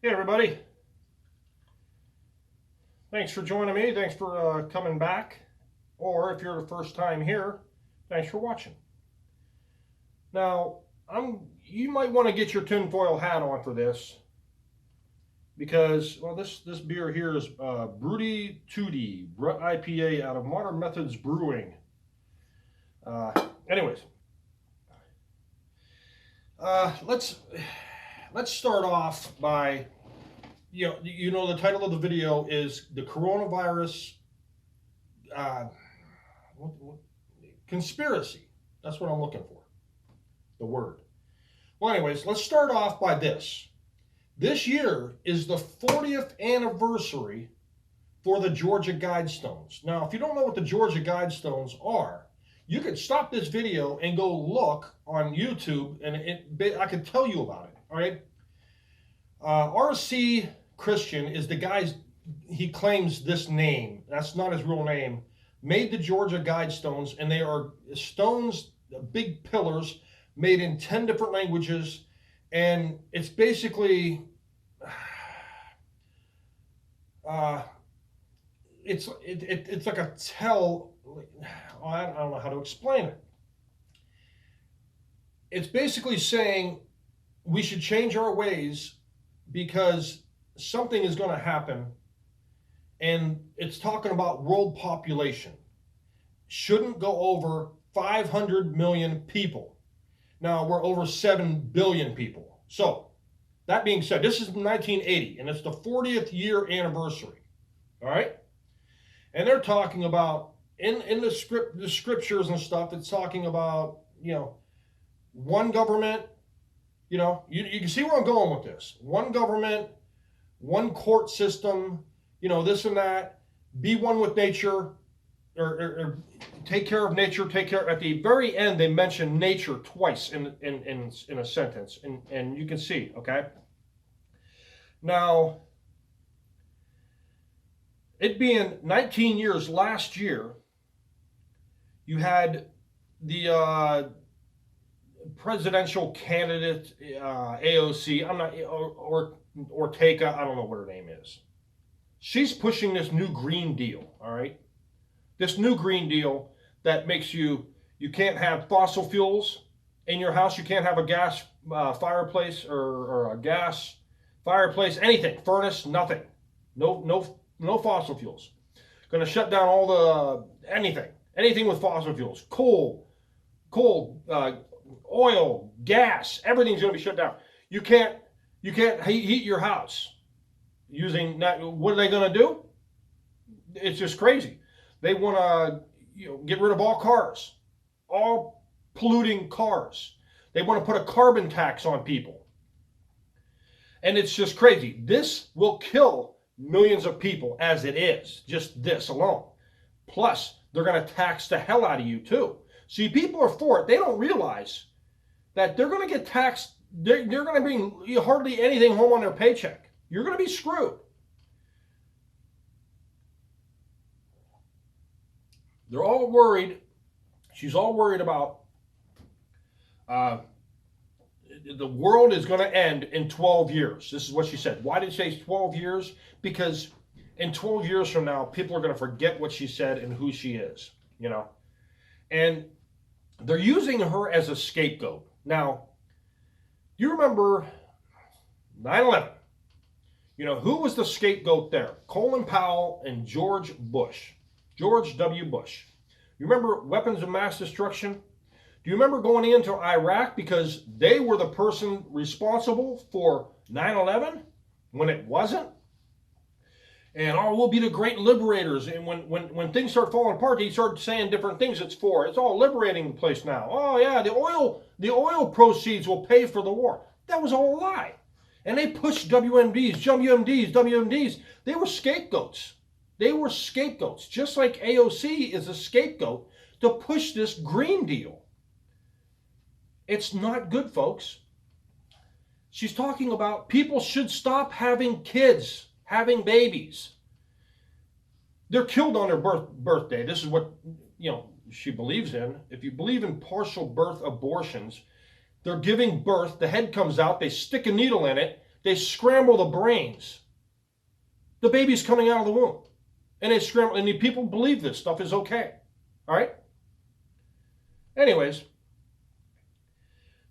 Hey everybody, thanks for joining me. Thanks for coming back. Or if you're the first time here, thanks for watching. Now, you might want to get your tinfoil hat on for this because, well, this beer here is Broody Tootie IPA out of Modern Methods Brewing. Anyways, let's start off by you know the title of the video is the coronavirus conspiracy. That's what I'm looking for, the word. Well, anyways, let's start off by this. This year is the 40th anniversary for the Georgia Guidestones. Now, if you don't know what the Georgia Guidestones are, you could stop this video and go look on YouTube, and I could tell you about it. All right. R.C. Christian is the guy, he claims this name, that's not his real name, made the Georgia Guidestones, and they are stones, big pillars, made in 10 different languages, and it's basically, it's like a I don't know how to explain it. It's basically saying we should change our ways because something is going to happen, and it's talking about world population shouldn't go over 500 million people. Now we're over 7 billion people. So that being said, this is 1980 and it's the 40th year anniversary. All right. And they're talking about in the scriptures and stuff, it's talking about, one government. You can see where I'm going with this. One government, one court system, this and that. Be one with nature, or take care of nature. At the very end, they mention nature twice in a sentence, and you can see. Okay. Now, it being 19 years last year, you had the presidential candidate, AOC, I'm not, or Ortega, I don't know what her name is. She's pushing this new Green Deal, all right? This new Green Deal that makes you can't have fossil fuels in your house. You can't have a gas fireplace or a gas fireplace, anything, furnace, nothing. No fossil fuels. Going to shut down all the, anything with fossil fuels, coal, oil, gas, everything's going to be shut down. You can't heat your house using that. What are they going to do? It's just crazy. They want to get rid of all cars, all polluting cars. They want to put a carbon tax on people. And it's just crazy. This will kill millions of people as it is, just this alone. Plus, they're going to tax the hell out of you too. See, people are for it. They don't realize that they're going to get taxed. They're going to bring hardly anything home on their paycheck. You're going to be screwed. They're all worried. She's all worried about the world is going to end in 12 years. This is what she said. Why did she say 12 years? Because in 12 years from now, people are going to forget what she said and who she is, And they're using her as a scapegoat. Now, you remember 9/11. Who was the scapegoat there? Colin Powell and George W. Bush. You remember weapons of mass destruction? Do you remember going into Iraq because they were the person responsible for 9/11 when it wasn't? And we'll be the great liberators. And when things start falling apart, he started saying different things it's for. It's all liberating the place now. Oh yeah, the oil proceeds will pay for the war. That was all a lie. And they pushed WMDs. They were scapegoats. They were scapegoats, just like AOC is a scapegoat to push this Green Deal. It's not good, folks. She's talking about people should stop having kids, having babies. They're killed on their birthday. This is what, she believes in. If you believe in partial birth abortions, they're giving birth, the head comes out, they stick a needle in it, they scramble the brains. The baby's coming out of the womb. And they scramble, and the people believe this stuff is okay. All right? Anyways,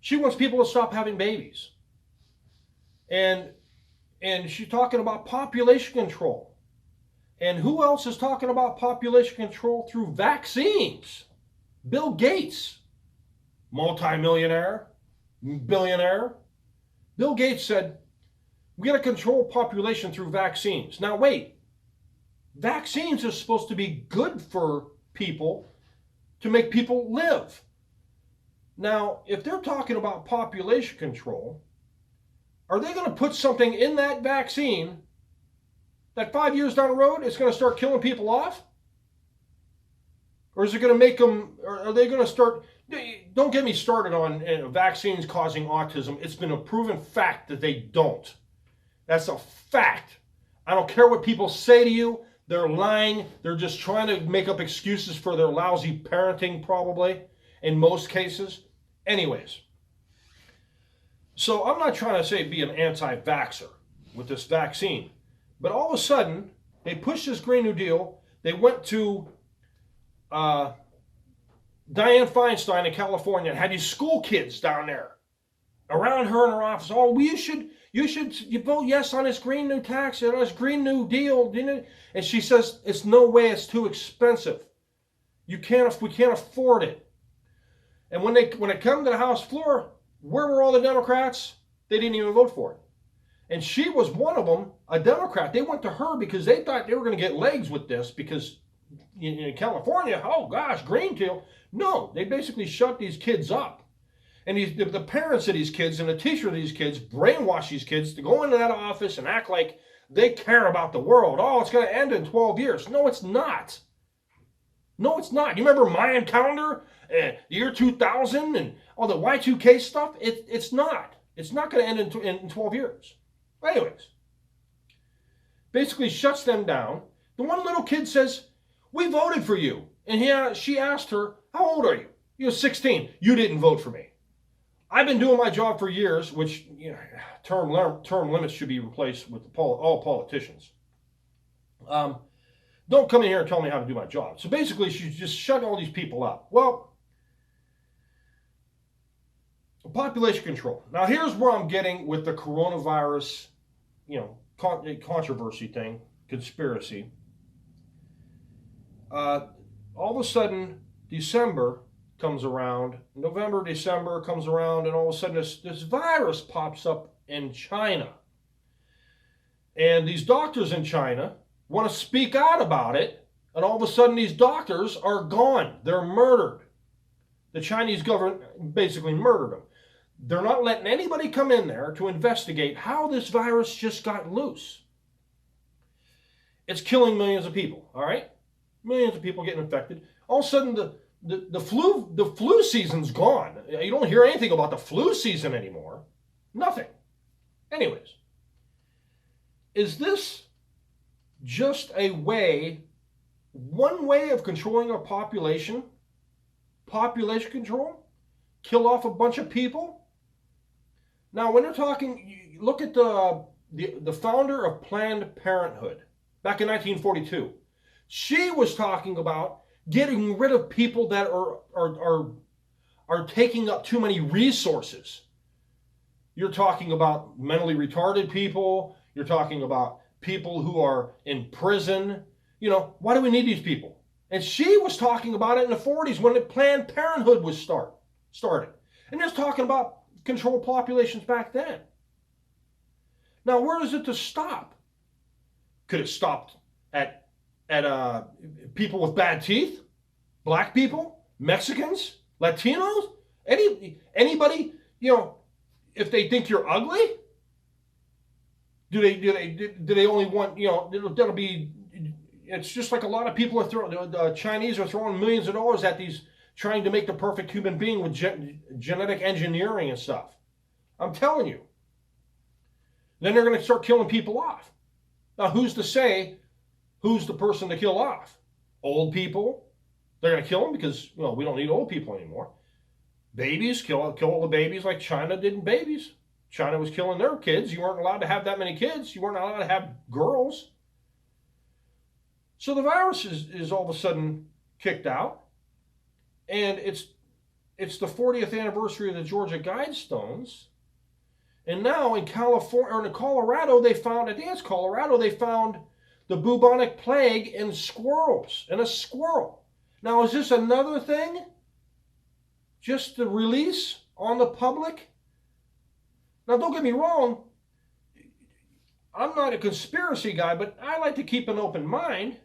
she wants people to stop having babies. And she's talking about population control. And who else is talking about population control through vaccines? Bill Gates, multimillionaire, billionaire. Bill Gates said, we got to control population through vaccines. Now wait, vaccines are supposed to be good for people to make people live. Now, if they're talking about population control, are they going to put something in that vaccine that 5 years down the road it's going to start killing people off? Or is it going to make them, or are they going to start, don't get me started on vaccines causing autism. It's been a proven fact that they don't. That's a fact. I don't care what people say to you. They're lying. They're just trying to make up excuses for their lousy parenting, probably, in most cases. Anyways, so I'm not trying to say be an anti-vaxxer with this vaccine. But all of a sudden, they pushed this Green New Deal. They went to Dianne Feinstein in California and had these school kids down there around her in her office. Oh, you should vote yes on this Green New Tax, on this Green New Deal. And she says, it's no way, it's too expensive. We can't afford it. And when it came to the House floor, where were all the Democrats? They didn't even vote for it. And she was one of them, a Democrat. They went to her because they thought they were going to get legs with this because in California, oh gosh, Green Deal. No, they basically shut these kids up. And the parents of these kids and the teacher of these kids brainwash these kids to go into that office and act like they care about the world. Oh, it's going to end in 12 years. No, it's not. No, it's not. You remember Mayan calendar, the year 2000 and all the Y2K stuff? It's not. It's not going to end in 12 years. Anyways, basically shuts them down. The one little kid says, we voted for you. And she asked her, how old are you? You're 16. You didn't vote for me. I've been doing my job for years, which term limits should be replaced with all politicians. Don't come in here and tell me how to do my job. So basically, she's just shutting all these people up. Well, population control. Now, here's where I'm getting with the coronavirus, controversy thing, conspiracy. All of a sudden, December comes around, November, December comes around, and all of a sudden this virus pops up in China. And these doctors in China want to speak out about it, and all of a sudden these doctors are gone. They're murdered. The Chinese government basically murdered them. They're not letting anybody come in there to investigate how this virus just got loose. It's killing millions of people, all right? Millions of people getting infected. All of a sudden the flu season's gone. You don't hear anything about the flu season anymore. Nothing. Anyways, is this just one way of controlling our population? Population control? Kill off a bunch of people? Now, when they're talking, look at the founder of Planned Parenthood back in 1942. She was talking about getting rid of people that are taking up too many resources. You're talking about mentally retarded people. You're talking about people who are in prison. Why do we need these people? And she was talking about it in the 40s when the Planned Parenthood was started. And just talking about controlled populations back then. Now, where is it to stop? Could it stop at people with bad teeth? Black people? Mexicans? Latinos? Anybody, if they think you're ugly? Do they only want, that'll be, it's just like a lot of people are throwing, the Chinese are throwing millions of dollars at these, trying to make the perfect human being with genetic engineering and stuff. I'm telling you. Then they're going to start killing people off. Now, who's to say who's the person to kill off? Old people? They're going to kill them because, we don't need old people anymore. Babies, kill all the babies like China did in babies. China was killing their kids. You weren't allowed to have that many kids. You weren't allowed to have girls. So the virus is all of a sudden kicked out. And it's the 40th anniversary of the Georgia Guidestones. And now in California, or in Colorado, they found, I think it's Colorado, they found the bubonic plague in squirrels, in a squirrel. Now, is this another thing? Just the release on the public? Now, don't get me wrong. I'm not a conspiracy guy, but I like to keep an open mind.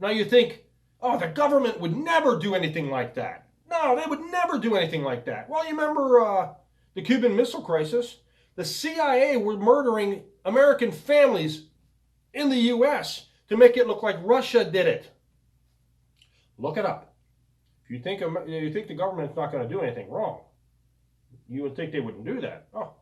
Now you think, oh, the government would never do anything like that. No, they would never do anything like that. Well, you remember the Cuban Missile Crisis? The CIA were murdering American families in the U.S. to make it look like Russia did it. Look it up. If you think the government's not going to do anything wrong, you would think they wouldn't do that. Oh.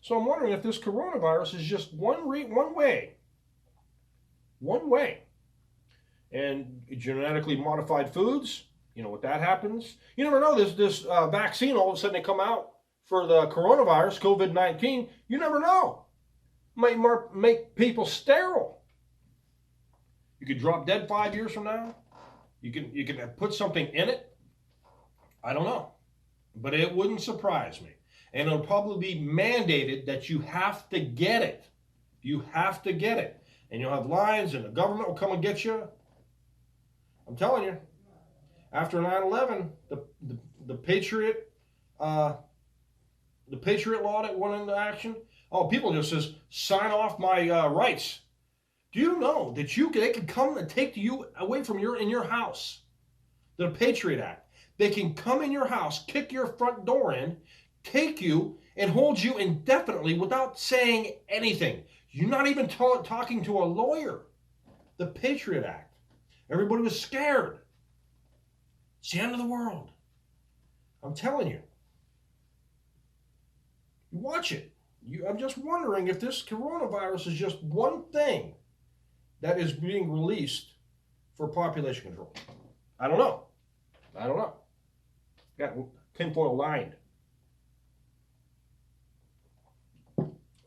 So I'm wondering if this coronavirus is just one way. And genetically modified foods, you know what that happens. You never know, this vaccine, all of a sudden they come out for the coronavirus, COVID-19, you never know. Might make people sterile. You could drop dead 5 years from now. You can put something in it. I don't know. But it wouldn't surprise me. And it'll probably be mandated that you have to get it. You have to get it. And you'll have lines and the government will come and get you. I'm telling you, after 9/11, the Patriot law that went into action, oh, people just says, sign off my rights. Do you know that they can come and take you away from in your house? The Patriot Act. They can come in your house, kick your front door in, take you and hold you indefinitely without saying anything. You're not even talking to a lawyer. The Patriot Act. Everybody was scared. It's the end of the world. I'm telling you. You watch it. I'm just wondering if this coronavirus is just one thing that is being released for population control. I don't know. Got tinfoil lined.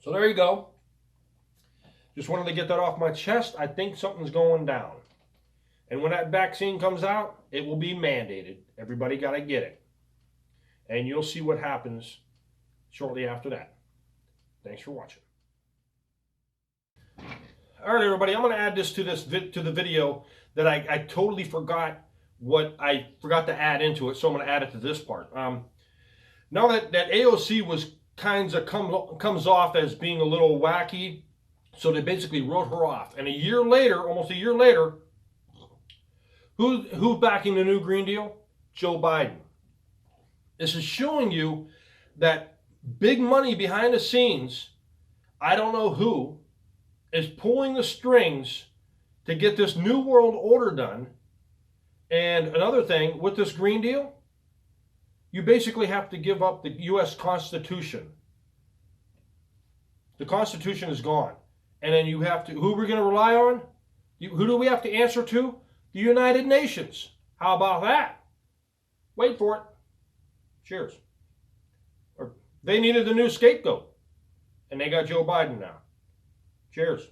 So there you go. Just wanted to get that off my chest. I think something's going down. And when that vaccine comes out, it will be mandated. Everybody got to get it. And you'll see what happens shortly after that. Thanks for watching. All right, everybody, I'm going to add this to the video that I totally forgot what I forgot to add into it, so I'm going to add it to this part. Now that AOC was comes off as being a little wacky, so they basically wrote her off. And almost a year later, who's backing the new Green Deal? Joe Biden. This is showing you that big money behind the scenes, I don't know who, is pulling the strings to get this new world order done. And another thing, with this Green Deal, you basically have to give up the U.S. Constitution. The Constitution is gone. And then you have to, who are we going to rely on? Who do we have to answer to? The United Nations. How about that? Wait for it. Cheers. Or they needed a new scapegoat. And they got Joe Biden now. Cheers.